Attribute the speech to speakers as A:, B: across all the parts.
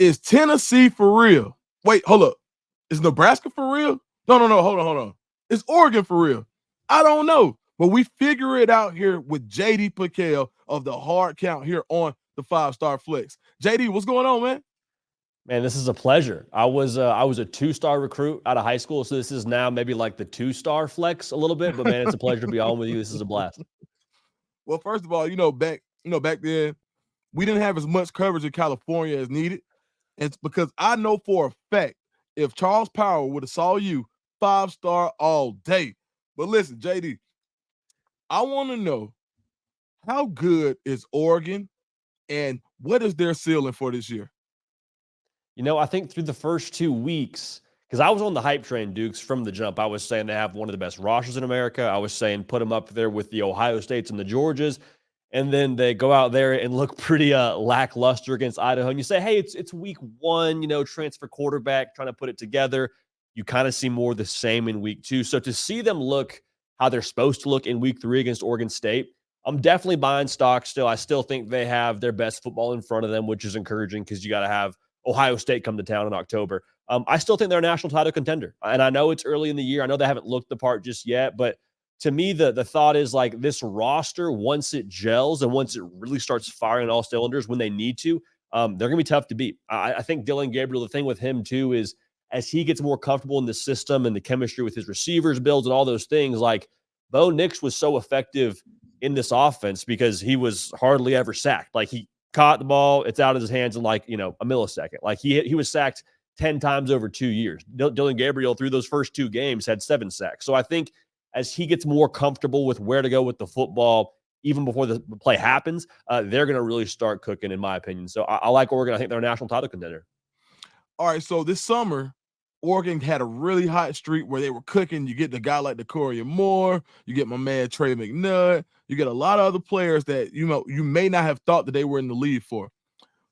A: Is Tennessee for real? Wait, hold up. Is Nebraska for real? No. Hold on. Is Oregon for real? I don't know. But we figure it out here with JD Pickell of the Hard Count here on the 5-Star Flex. JD, what's going on, man?
B: Man, this is a pleasure. I was a 2-star recruit out of high school, so this is now maybe like the 2-star flex a little bit. But man, it's a pleasure to be on with you. This is a blast.
A: Well, first of all, back then, we didn't have as much coverage in California as needed. It's because I know for a fact if Charles Powell would have saw you 5-star all day. But listen, JD, I want to know how good is Oregon and what is their ceiling for this year?
B: I think through the first 2 weeks, because I was on the hype train, Dukes, from the jump. I was saying they have one of the best rosters in America. I was saying put them up there with the Ohio States and the Georgias. And then they go out there and look pretty lackluster against Idaho. And you say, hey, it's week 1, transfer quarterback, trying to put it together. You kind of see more of the same in week 2. So to see them look how they're supposed to look in week 3 against Oregon State, I'm definitely buying stock still. I still think they have their best football in front of them, which is encouraging because you got to have Ohio State come to town in October. I still think they're a national title contender. And I know it's early in the year. I know they haven't looked the part just yet, but to me, the thought is like this roster, once it gels and once it really starts firing all cylinders when they need to, they're going to be tough to beat. I think Dylan Gabriel, the thing with him too is as he gets more comfortable in the system and the chemistry with his receivers builds and all those things, like Bo Nix was so effective in this offense because he was hardly ever sacked. Like he caught the ball, it's out of his hands in like, a millisecond. Like he was sacked 10 times over 2 years. Dylan Gabriel through those first 2 games had 7 sacks. So I think as he gets more comfortable with where to go with the football, even before the play happens, they're going to really start cooking, in my opinion. So I like Oregon. I think they're a national title contender.
A: All right, so this summer, Oregon had a really hot streak where they were cooking. You get the guy like DeCorian Moore, you get my man Trey McNutt, you get a lot of other players that you may not have thought that they were in the league for.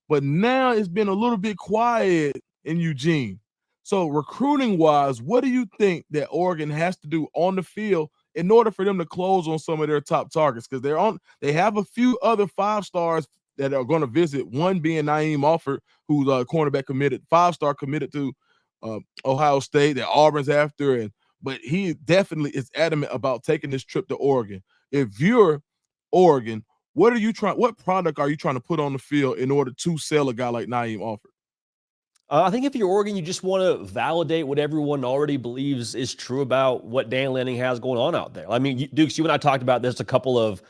A: But now it's been a little bit quiet in Eugene. So recruiting-wise, what do you think that Oregon has to do on the field in order for them to close on some of their top targets? Because they have a few other 5-stars that are going to visit, one being Naeem Offord, who's a cornerback committed, 5-star committed to Ohio State that Auburn's after, but he definitely is adamant about taking this trip to Oregon. If you're Oregon, what product are you trying to put on the field in order to sell a guy like Naeem Offord?
B: I think if you're Oregon, you just want to validate what everyone already believes is true about what Dan Lanning has going on out there. I mean, Dukes, you and I talked about this a couple of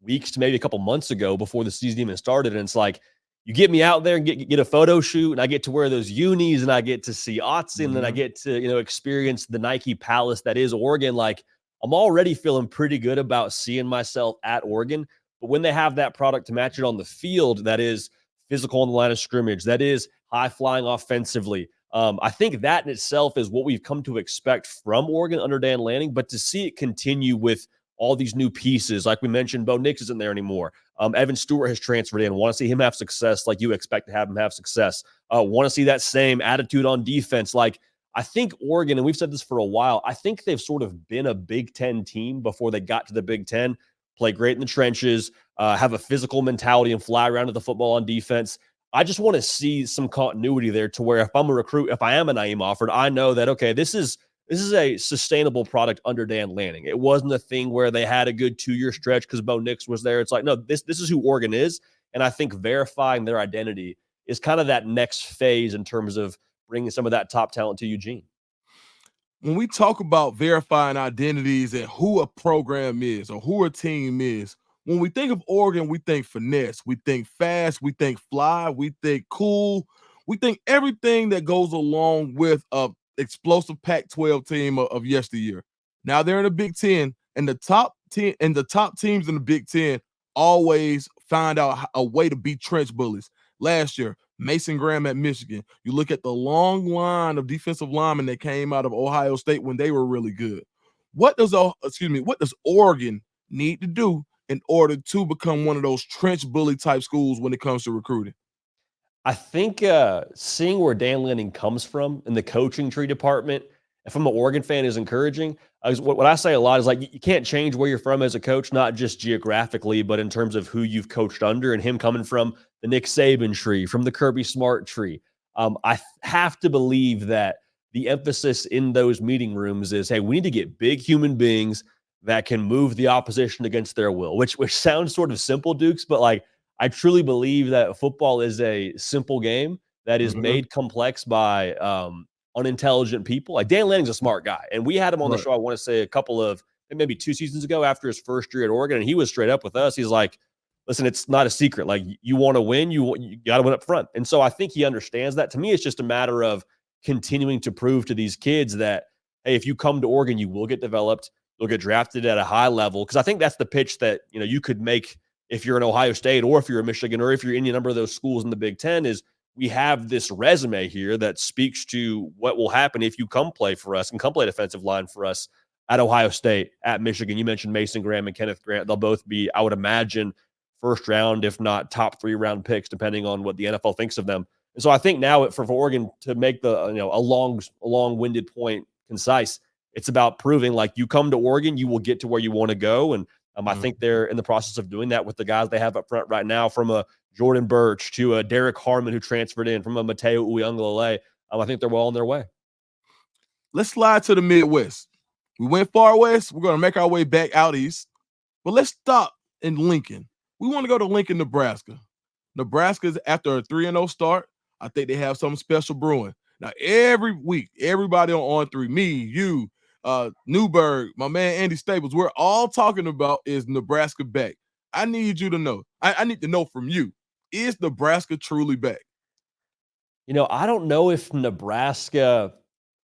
B: weeks to maybe a couple months ago before the season even started. And it's like, you get me out there and get a photo shoot, and I get to wear those unis, and I get to see Otzi, and then I get to experience the Nike Palace that is Oregon. Like, I'm already feeling pretty good about seeing myself at Oregon. But when they have that product to match it on the field, that is physical on the line of scrimmage, that is high flying offensively, I think that in itself is what we've come to expect from Oregon under Dan Lanning. But to see it continue with all these new pieces, like we mentioned, Bo Nix isn't there anymore. Evan Stewart has transferred in. Want to see him have success like you expect to have him have success. Want to see that same attitude on defense. Like, I think Oregon, and we've said this for a while, I think they've sort of been a Big Ten team before they got to the Big Ten, play great in the trenches, have a physical mentality and fly around to the football on defense. I just want to see some continuity there to where if I'm a recruit, if I am a Naeem Offord, I know that, okay, this is a sustainable product under Dan Lanning. It wasn't a thing where they had a good 2-year stretch because Bo Nix was there. It's like, no, this is who Oregon is. And I think verifying their identity is kind of that next phase in terms of bringing some of that top talent to Eugene.
A: When we talk about verifying identities and who a program is or who a team is, when we think of Oregon, we think finesse, we think fast, we think fly, we think cool, we think everything that goes along with a explosive Pac-12 team of yesteryear. Now they're in the Big Ten, and the top teams in the Big Ten always find out a way to beat trench bullies. Last year, Mason Graham at Michigan. You look at the long line of defensive linemen that came out of Ohio State when they were really good. What does Oregon need to do in order to become one of those trench bully type schools when it comes to recruiting?
B: I think seeing where Dan Lanning comes from in the coaching tree department, if I'm an Oregon fan, is encouraging. What I say a lot is like you can't change where you're from as a coach, not just geographically, but in terms of who you've coached under. And him coming from the Nick Saban tree, from the Kirby Smart tree, have to believe that the emphasis in those meeting rooms is, hey, we need to get big human beings that can move the opposition against their will, which sounds sort of simple, Dukes, but like I truly believe that football is a simple game that is
A: Mhm.
B: made complex by unintelligent people. Like Dan Lanning's a smart guy, and we had him on the
A: Right.
B: show. I want to say a couple of maybe 2 seasons ago after his first year at Oregon, and he was straight up with us. He's like, "Listen, it's not a secret. Like you want to win, you got to win up front." And so I think he understands that. To me, it's just a matter of continuing to prove to these kids that, hey, if you come to Oregon, you will get developed. You'll get drafted at a high level. Because I think that's the pitch that you could make if you're in Ohio State or if you're in Michigan or if you're in any number of those schools in the Big Ten. Is we have this resume here that speaks to what will happen if you come play for us and come play defensive line for us at Ohio State, at Michigan. You mentioned Mason Graham and Kenneth Grant. They'll both be, I would imagine, first round, if not top 3 round picks, depending on what the NFL thinks of them. And so I think now for Oregon to make the a long-winded point concise, it's about proving like you come to Oregon, you will get to where you want to go. And I
A: Mhm.
B: think they're in the process of doing that with the guys they have up front right now, from a Jordan Birch to a Derek Harmon who transferred in, from a Mateo Uiagalelei. I think they're well on their way.
A: Let's slide to the Midwest. We went far west. We're going to make our way back out east. But let's stop in Lincoln. We want to go to Lincoln, Nebraska. Nebraska's after a 3-0 start. I think they have something special brewing. Now, every week, everybody on On3, me, you, Newberg, my man Andy Staples, we're all talking about is Nebraska back. I need you to know. I need to know from you. Is Nebraska truly back?
B: I don't know if Nebraska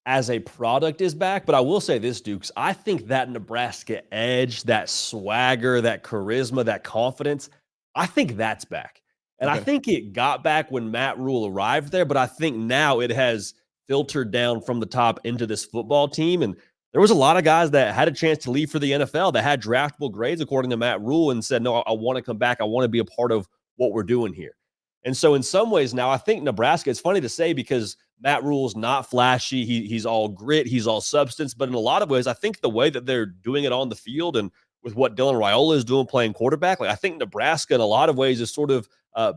B: as a product is back, but I will say this, Dukes. I think that Nebraska edge, that swagger, that charisma, that confidence, I think that's back. And I
A: Okay.
B: think it got back when Matt Rule arrived there, but I think now it has filtered down from the top into this football team. And there was a lot of guys that had a chance to leave for the NFL that had draftable grades, according to Matt Rule, and said, no, I want to come back. I want to be a part of what we're doing here. And so in some ways now, I think Nebraska, it's funny to say because Matt Rule's not flashy. He's all grit. He's all substance. But in a lot of ways, I think the way that they're doing it on the field and with what Dylan Raiola is doing playing quarterback, like I think Nebraska in a lot of ways is sort of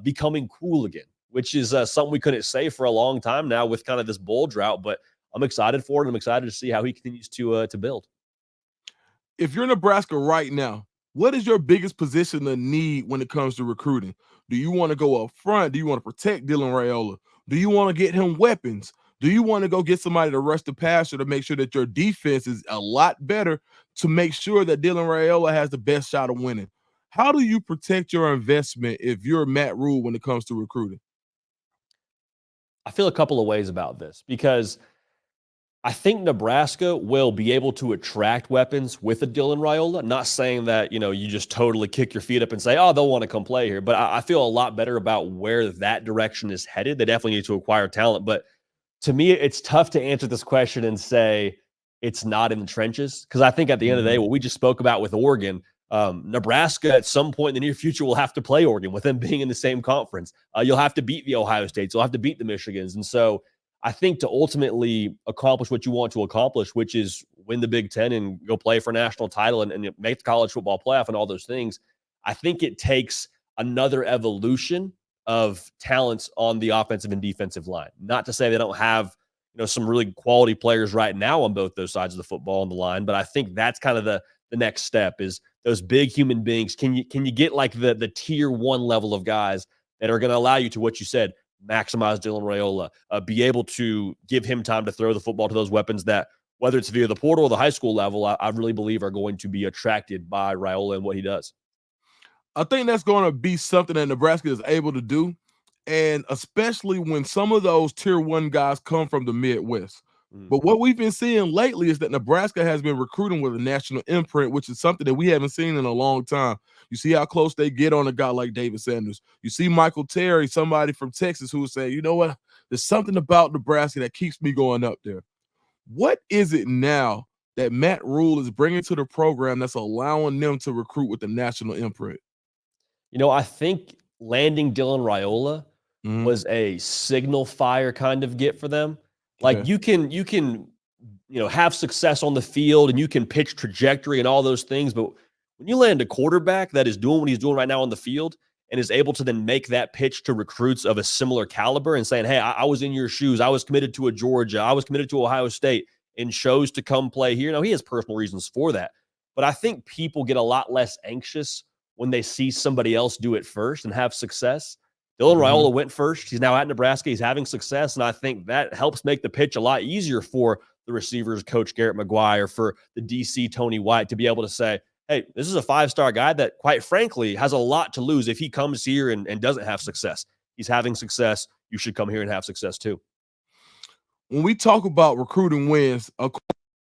B: becoming cool again, which is something we couldn't say for a long time now with kind of this bowl drought. But I'm excited for it. I'm excited to see how he continues to build.
A: If you're Nebraska right now, what is your biggest position of need when it comes to recruiting? Do you want to go up front? Do you want to protect Dylan Raiola? Do you want to get him weapons? Do you want to go get somebody to rush the passer to make sure that your defense is a lot better to make sure that Dylan Raiola has the best shot of winning? How do you protect your investment if you're Matt Rule when it comes to recruiting?
B: I feel a couple of ways about this because I think Nebraska will be able to attract weapons with a Dylan Raiola. Not saying that, you just totally kick your feet up and say, oh, they'll want to come play here. But I feel a lot better about where that direction is headed. They definitely need to acquire talent. But to me, it's tough to answer this question and say it's not in the trenches. Because I think at the end of the day,
A: Mhm.
B: what we just spoke about with Oregon, Nebraska at some point in the near future will have to play Oregon with them being in the same conference. You'll have to beat the Ohio States. You'll have to beat the Michigans. And so I think to ultimately accomplish what you want to accomplish, which is win the Big Ten and go play for a national title and make the college football playoff and all those things, I think it takes another evolution of talents on the offensive and defensive line. Not to say they don't have, some really quality players right now on both those sides of the football on the line, but I think that's kind of the next step is those big human beings. Can you get like the tier 1 level of guys that are going to allow you to what you said, maximize Dylan Raiola, be able to give him time to throw the football to those weapons that, whether it's via the portal or the high school level, I really believe are going to be attracted by Raiola and what he does.
A: I think that's going to be something that Nebraska is able to do, and especially when some of those tier 1 guys come from the Midwest.
B: Mm.
A: But what we've been seeing lately is that Nebraska has been recruiting with a national imprint, which is something that we haven't seen in a long time. You see how close they get on a guy like David Sanders. You see Michael Terry, somebody from Texas who was saying, you know what, there's something about Nebraska that keeps me going up there. What is it now that Matt Rule is bringing to the program that's allowing them to recruit with the national imprint?
B: I think landing Dylan Raiola
A: Mhm.
B: was a signal fire kind of get for them. Like
A: Okay.
B: you can have success on the field and you can pitch trajectory and all those things, but when you land a quarterback that is doing what he's doing right now on the field, and is able to then make that pitch to recruits of a similar caliber and saying, hey, I was in your shoes. I was committed to a Georgia. I was committed to Ohio State and chose to come play here. Now, he has personal reasons for that. But I think people get a lot less anxious when they see somebody else do it first and have success. Dylan Raiola went first. He's now at Nebraska. He's having success. And I think that helps make the pitch a lot easier for the receivers, Coach Garrett McGuire, for the DC, Tony White, to be able to say, hey, this is a five-star guy that, quite frankly, has a lot to lose if he comes here and doesn't have success. He's having success. You should come here and have success too.
A: When we talk about recruiting wins,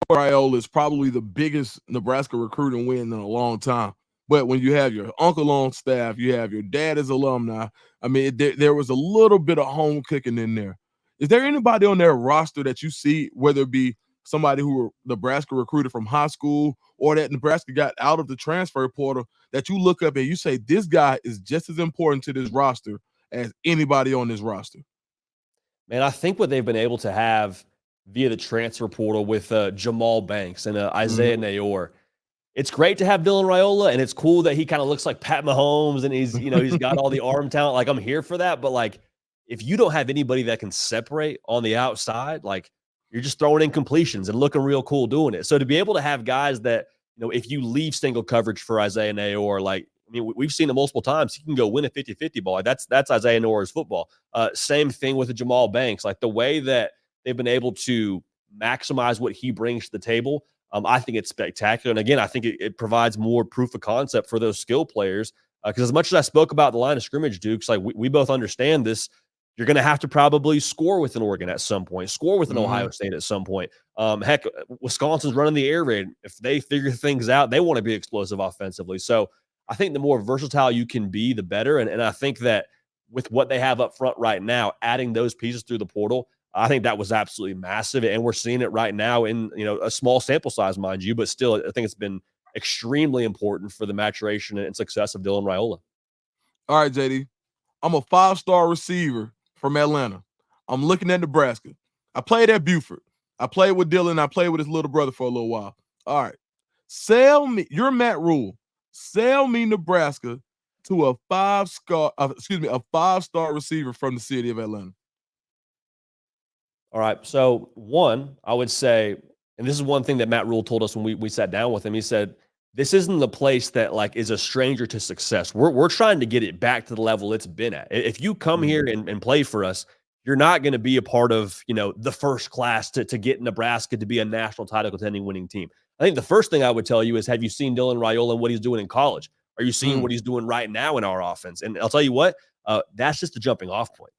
A: Raiola is probably the biggest Nebraska recruiting win in a long time. But when you have your uncle on staff, you have your dad as alumni, I mean, there was a little bit of home cooking in there. Is there anybody on their roster that you see, whether it be somebody who Nebraska recruited from high school or that Nebraska got out of the transfer portal, that you look up and you say, this guy is just as important to this roster as anybody on this roster?
B: Man, I think what they've been able to have via the transfer portal with Jamal Banks and Isaiah Nayor, it's great to have Dylan Raiola, and it's cool that he kind of looks like Pat Mahomes and he's got all the arm talent. Like, I'm here for that. But like, if you don't have anybody that can separate on the outside, like, you're just throwing in completions and looking real cool doing it. So to be able to have guys that, if you leave single coverage for Isaiah Nayor, like, I mean, we've seen it multiple times. He can go win a 50-50 ball. That's Isaiah Nayor's football. Same thing with the Jamal Banks. Like, the way that they've been able to maximize what he brings to the table, I think it's spectacular. And again, I think it provides more proof of concept for those skill players. Because as much as I spoke about the line of scrimmage, Dukes, like we both understand this, you're going to have to probably score with an Oregon at some point, score with an Ohio State at some point. Heck, Wisconsin's running the air raid. If they figure things out, they want to be explosive offensively. So I think the more versatile you can be, the better. And I think that with what they have up front right now, adding those pieces through the portal, I think that was absolutely massive. And we're seeing it right now in, a small sample size, mind you, but still, I think it's been extremely important for the maturation and success of Dylan Raiola.
A: All right, JD, I'm a 5-star receiver from Atlanta. I'm looking at Nebraska. I played at Buford. I played with Dylan. I played with his little brother for a little while. All right. Sell me, you're Matt Rule. Sell me Nebraska to a 5-star receiver from the city of Atlanta.
B: All right. So one, I would say, and this is one thing that Matt Rule told us when we sat down with him. He said, this isn't the place that like is a stranger to success. We're trying to get it back to the level it's been at. If you come here and play for us, you're not going to be a part of, the first class to get Nebraska to be a national title contending winning team. I think the first thing I would tell you is, have you seen Dylan Raiola and what he's doing in college? Are you seeing what he's doing right now in our offense? And I'll tell you what, that's just the jumping off point.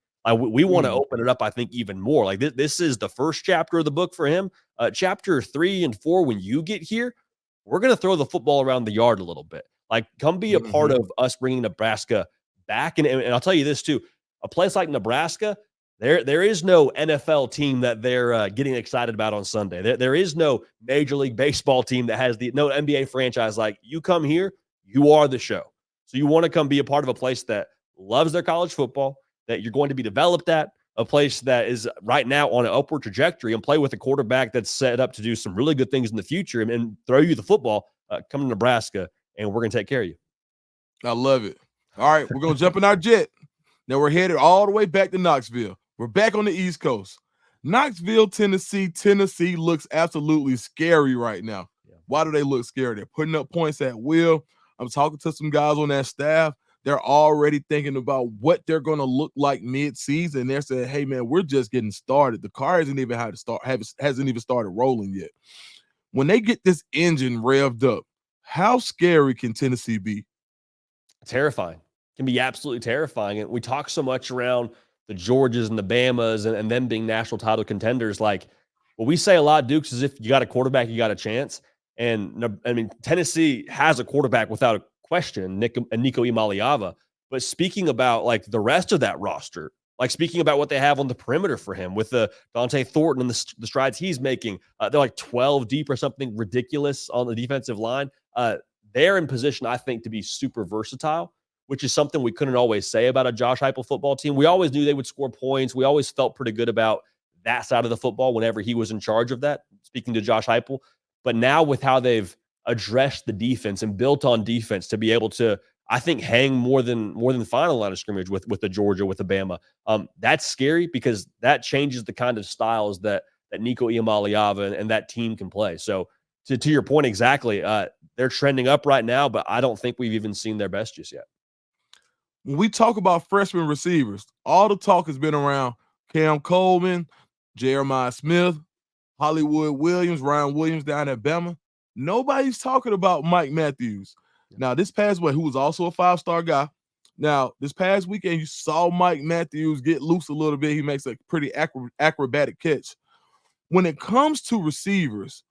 B: We want to open it up, I think, even more. Like this is the first chapter of the book for him. Chapter 3 and 4, when you get here, we're going to throw the football around the yard a little bit. Like, come be a part of us bringing Nebraska back. And I'll tell you this too, a place like Nebraska, there is no NFL team that they're getting excited about on Sunday. There is no Major League Baseball team that has no NBA franchise. Like, you come here, you are the show. So you want to come be a part of a place that loves their college football, that you're going to be developed at, a place that is right now on an upward trajectory, and play with a quarterback that's set up to do some really good things in the future and throw you the football. Come to Nebraska, and we're going to take care of you.
A: I love it. All right, we're going to jump in our jet. Now we're headed all the way back to Knoxville. We're back on the East Coast. Knoxville, Tennessee. Tennessee looks absolutely scary right now. Yeah. Why do they look scary? They're putting up points at will. I'm talking to some guys on that staff. They're already thinking about what they're going to look like mid-season. They're saying, hey, man, we're just getting started. The car hasn't even hasn't even started rolling yet. When they get this engine revved up, how scary can Tennessee be?
B: Terrifying. It can be absolutely terrifying. And we talk so much around the Georgias and the Bamas and them being national title contenders. Like, what we say a lot, Dukes, is if you got a quarterback, you got a chance. And I mean, Tennessee has a quarterback without a question, Nico Imaliava. But speaking about like the rest of that roster, like speaking about what they have on the perimeter for him with the Dante Thornton and the strides he's making, they're like 12 deep or something ridiculous on the defensive line. They're in position, I think, to be super versatile, which is something we couldn't always say about a Josh Heupel football team. We always knew they would score points. We always felt pretty good about that side of the football whenever he was in charge of that, speaking to Josh Heupel. But now with how they've addressed the defense and built on defense to be able to I think hang more than fine on the line of scrimmage with the Georgia, with the Bama. That's scary because that changes the kind of styles that Nico Iamaleava and that team can play. So to your point exactly, they're trending up right now, but I don't think we've even seen their best just yet.
A: When we talk about freshman receivers, all the talk has been around Cam Coleman, Jeremiah Smith, Hollywood Williams, Ryan Williams down at Bama. Nobody's talking about Mike Matthews. Now, this past week, who was also a 5-star guy. Now, this past weekend, you saw Mike Matthews get loose a little bit. He makes a pretty acrobatic catch. When it comes to receivers,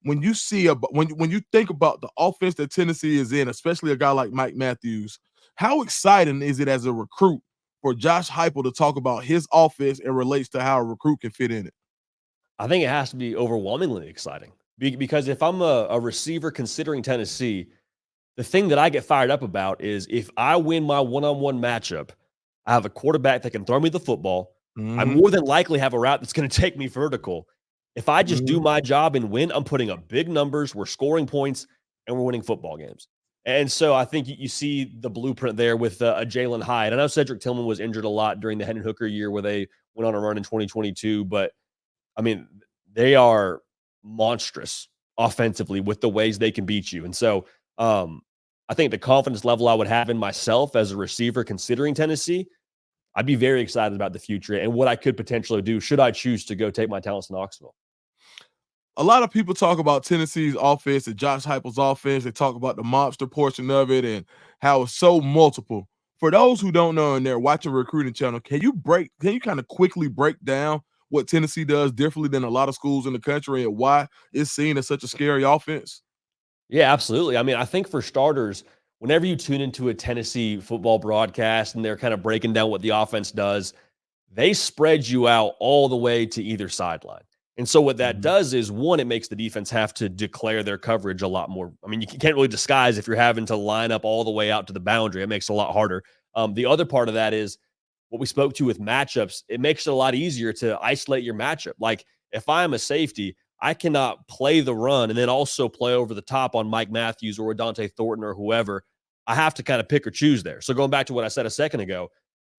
A: when you see when you think about the offense that Tennessee is in, especially a guy like Mike Matthews, how exciting is it as a recruit for Josh Heupel to talk about his offense and relates to how a recruit can fit in it?
B: I think it has to be overwhelmingly exciting because if I'm a receiver considering Tennessee, the thing that I get fired up about is if I win my one-on-one matchup, I have a quarterback that can throw me the football. I more than likely have a route that's going to take me vertical. If I just do my job and win, I'm putting up big numbers, we're scoring points, and we're winning football games. And so I think you see the blueprint there with a Jalen Hyde. I know Cedric Tillman was injured a lot during the Hendon Hooker year where they went on a run in 2022, but I mean, they are monstrous offensively with the ways they can beat you. And so I think the confidence level I would have in myself as a receiver considering Tennessee, I'd be very excited about the future and what I could potentially do should I choose to go take my talents to Knoxville.
A: A lot of people talk about Tennessee's offense and Josh Heupel's offense. They talk about the monster portion of it and how it's so multiple. For those who don't know and they're watching Recruiting Channel, can you kind of quickly break down what Tennessee does differently than a lot of schools in the country and why it's seen as such a scary offense?
B: Yeah, absolutely. I mean, I think for starters, whenever you tune into a Tennessee football broadcast and they're kind of breaking down what the offense does, they spread you out all the way to either sideline. And so what that does is, one, it makes the defense have to declare their coverage a lot more. I mean, you can't really disguise if you're having to line up all the way out to the boundary. It makes it a lot harder. The other part of that is what we spoke to with matchups. It makes it a lot easier to isolate your matchup. Like if I'm a safety, I cannot play the run and then also play over the top on Mike Matthews or Dante Thornton or whoever. I have to kind of pick or choose there. So going back to what I said a second ago,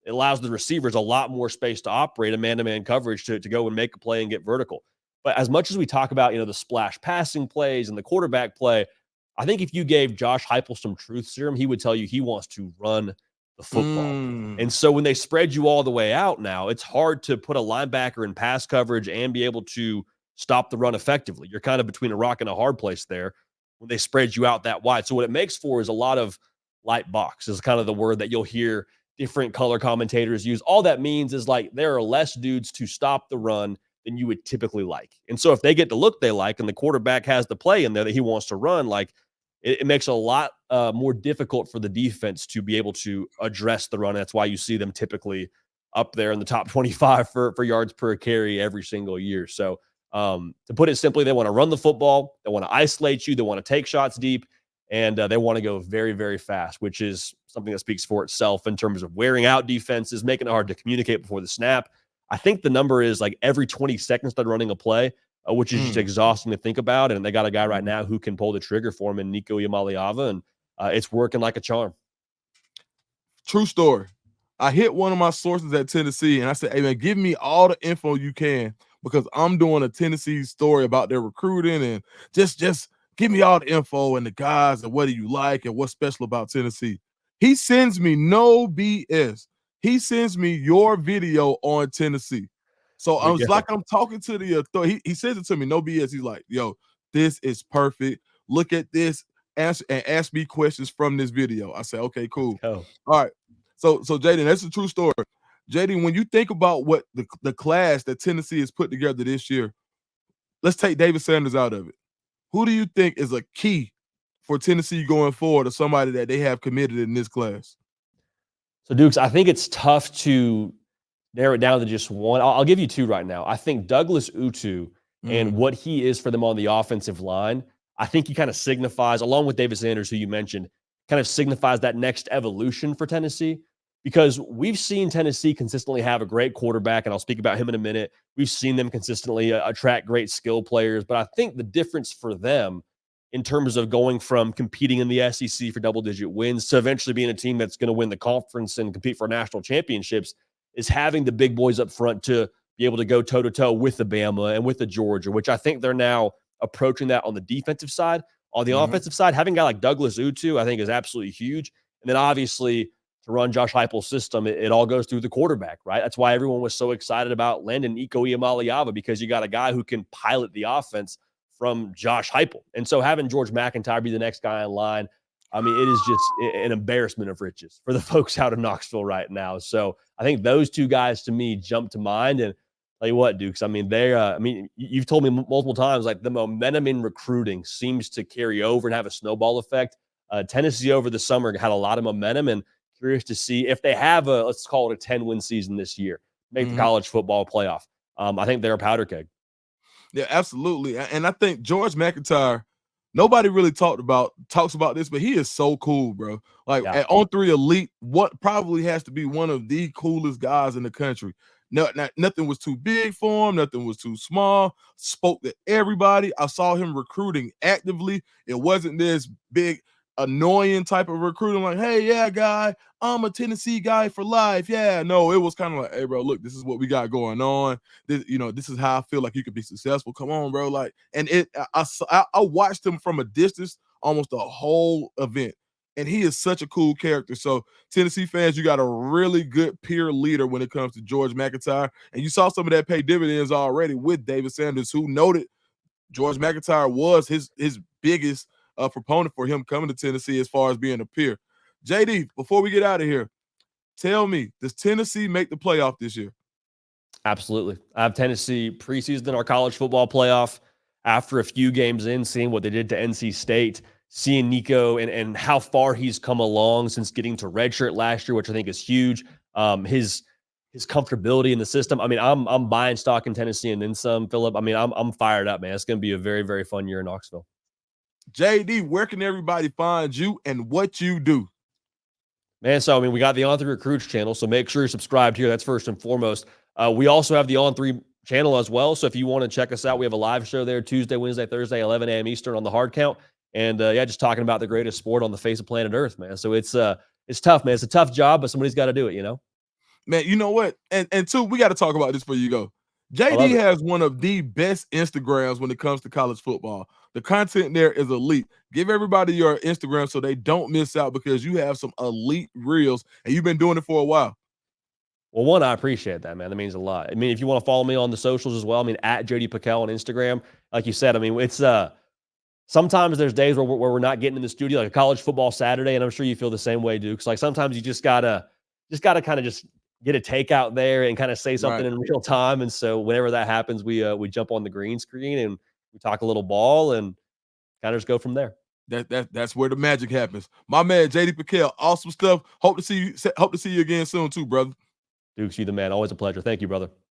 B: it allows the receivers a lot more space to operate a man-to-man coverage to go and make a play and get vertical. But as much as we talk about, the splash passing plays and the quarterback play, I think if you gave Josh Heupel some truth serum, he would tell you he wants to run the football. And so when they spread you all the way out now, it's hard to put a linebacker in pass coverage and be able to stop the run effectively. You're kind of between a rock and a hard place there when they spread you out that wide. So what it makes for is a lot of light box is kind of the word that you'll hear different color commentators use. All that means is like there are less dudes to stop the run than you would typically like. And so if they get the look they like and the quarterback has the play in there that he wants to run, like it makes it a lot more difficult for the defense to be able to address the run. That's why you see them typically up there in the top 25 for yards per carry every single year. So to put it simply, they want to run the football, they want to isolate you, they want to take shots deep, and they want to go very, very fast, which is something that speaks for itself in terms of wearing out defenses, making it hard to communicate before the snap. I think the number is like every 20 seconds they're running a play, which is just exhausting to think about. And they got a guy right now who can pull the trigger for him in Nico Iamaleava, and it's working like a charm.
A: True story. I hit one of my sources at Tennessee and I said, hey, man, give me all the info you can because I'm doing a Tennessee story about their recruiting and just give me all the info and the guys and what do you like and what's special about Tennessee. He sends me no BS. He sends me your video on Tennessee. So I was like, I'm talking to the authority. He says it to me, no BS. He's like, yo, this is perfect. Look at this and ask me questions from this video. I said, okay, cool. All right. So Jaden, that's a true story. Jaden, when you think about what the class that Tennessee has put together this year, let's take David Sanders out of it. Who do you think is a key for Tennessee going forward or somebody that they have committed in this class?
B: So, Dukes, I think it's tough to narrow it down to just one. I'll give you two right now. I think Douglas Utu and what he is for them on the offensive line, I think he kind of signifies, along with David Sanders, who you mentioned, kind of signifies that next evolution for Tennessee. Because we've seen Tennessee consistently have a great quarterback, and I'll speak about him in a minute. We've seen them consistently attract great skill players, but I think the difference for them in terms of going from competing in the SEC for double-digit wins to eventually being a team that's going to win the conference and compete for national championships is having the big boys up front to be able to go toe-to-toe with the Bama and with the Georgia, which I think they're now approaching that on the defensive side. On the offensive side, having a guy like Douglas Utu, I think, is absolutely huge. And then obviously, to run Josh Heupel's system, it all goes through the quarterback, right? That's why everyone was so excited about landing Iko Iamaleava, because you got a guy who can pilot the offense from Josh Heupel. And so having George McIntyre be the next guy in line, I mean, it is just an embarrassment of riches for the folks out of Knoxville right now. So I think those two guys to me jump to mind. And tell you what, Dukes, I mean, you've told me multiple times, like the momentum in recruiting seems to carry over and have a snowball effect. Tennessee over the summer had a lot of momentum, and curious to see if they have let's call it a 10-win season this year, make the college football playoff. I think they're a powder keg.
A: Yeah, absolutely. And I think George McIntyre, nobody really talks about this, but he is so cool, bro. Like at On3 Elite, what probably has to be one of the coolest guys in the country. No, nothing was too big for him. Nothing was too small. Spoke to everybody. I saw him recruiting actively. It wasn't this big, annoying type of recruiting like, hey, yeah, guy, I'm a Tennessee guy for life. Yeah, no, it was kind of like, hey, bro, look, this is what we got going on. This is how I feel like you could be successful. Come on, bro. Like, and I watched him from a distance almost the whole event. And he is such a cool character. So Tennessee fans, you got a really good peer leader when it comes to George McIntyre. And you saw some of that pay dividends already with David Sanders, who noted George McIntyre was his biggest proponent for him coming to Tennessee as far as being a peer. JD, before we get out of here, tell me, does Tennessee make the playoff this year?
B: Absolutely. I have Tennessee preseason in our college football playoff after a few games in, seeing what they did to NC State, seeing Nico and how far he's come along since getting to redshirt last year, which I think is huge. His comfortability in the system. I mean, I'm buying stock in Tennessee and then some, Phillip. I mean, I'm fired up, man. It's going to be a very, very fun year in Knoxville.
A: JD, where can everybody find you and what you do?
B: Man, so I mean, we got the On3 Recruits channel, so make sure you're subscribed here. That's first and foremost. We also have the On3 channel as well. So if you want to check us out, we have a live show there Tuesday, Wednesday, Thursday, 11 a.m. Eastern on the hard count. And just talking about the greatest sport on the face of planet Earth, man. So it's tough, man. It's a tough job, but somebody's got to do it, you know?
A: Man, you know what? And two, we got to talk about this before you go. JD has one of the best Instagrams when it comes to college football. The content there is elite. Give everybody your Instagram so they don't miss out, because you have some elite reels and you've been doing it for a while.
B: Well, one, I appreciate that, man. That means a lot. I mean, if you want to follow me on the socials as well, I mean, at JD Pickell on Instagram. Like you said, I mean, it's sometimes there's days where we're not getting in the studio, like a college football Saturday, and I'm sure you feel the same way, Dukes. Like sometimes you just gotta kind of just get a takeout there and kind of say something in real time. And so whenever that happens, we jump on the green screen and we talk a little ball and kind of just go from there.
A: That's where the magic happens. My man JD Pickell, awesome stuff. Hope to see you again soon too, brother.
B: Dukes, you the man. Always a pleasure. Thank you, brother.